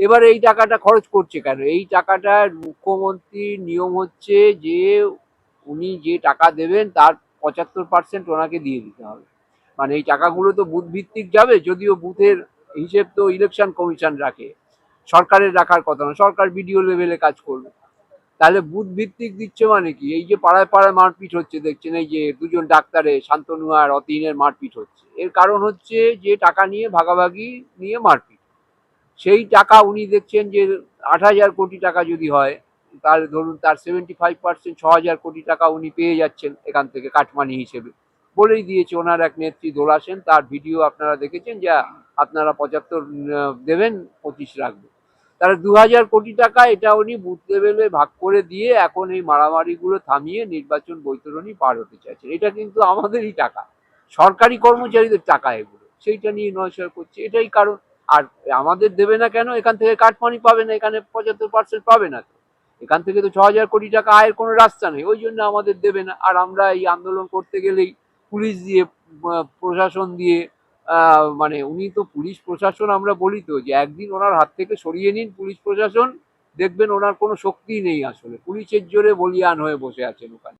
এবার এই টাকাটা খরচ করছে কেন? এই টাকাটার মুখ্যমন্ত্রীর নিয়ম হচ্ছে যে উনি যে টাকা দেবেন তার 75% ওনাকে দিয়ে দিতে হবে। মানে এই টাকাগুলো তো বুথ ভিত্তিক যাবে, যদিও বুথের হিসেব তো ইলেকশন কমিশন রাখে, সরকারের রাখার কথা না, সরকার বিডিও লেভেলে কাজ করবে। তাহলে বুথ ভিত্তিক দিচ্ছে মানে কি? এই যে পাড়ায় পাড়ায় মারপিট হচ্ছে দেখছেন, এই যে দুজন ডাক্তারের, শান্তনু আর অতীনের মারপিট হচ্ছে, এর কারণ হচ্ছে যে টাকা নিয়ে ভাগাভাগি নিয়ে মারপিট। সেই টাকা উনি দেখছেন যে 8,000 কোটি টাকা যদি হয়, তার ধরুন তার 75%, 6,000 কোটি টাকা উনি পেয়ে যাচ্ছেন এখান থেকে কাটমানি হিসেবে। বলেই দিয়েছে ওনার এক নেত্রী দোলা সেন, তার ভিডিও আপনারা দেখেছেন, যে আপনারা 75 দেবেন, 25 রাখবেন। তাহলে 2,000 কোটি টাকা এটা উনি বুথ লেভেলে ভাগ করে দিয়ে এখন এই মারামারিগুলো থামিয়ে নির্বাচন বৈতরণী পার হতে চাইছেন। এটা কিন্তু আমাদেরই টাকা, সরকারি কর্মচারীদের টাকা এগুলো, সেইটা নিয়ে নয়সয় করছে, এটাই কারণ। আর আমাদের দেবে না কেন? এখান থেকে কাটমানি পাবে না, এখানে 75% পাবে না তো। এখান থেকে তো 6,000 কোটি টাকা আয়ের কোনো রাস্তা নেই, ওই জন্য আমাদের দেবে না। আর আমরা এই আন্দোলন করতে গেলেই পুলিশ দিয়ে, প্রশাসন দিয়ে, মানে উনি তো পুলিশ প্রশাসন, আমরা বলি তো যে একদিন ওনার হাত থেকে সরিয়ে নিন পুলিশ প্রশাসন, দেখবেন ওনার কোনো শক্তিই নেই, আসলে পুলিশের জোরে বলিয়ান হয়ে বসে আছেন ওখানে।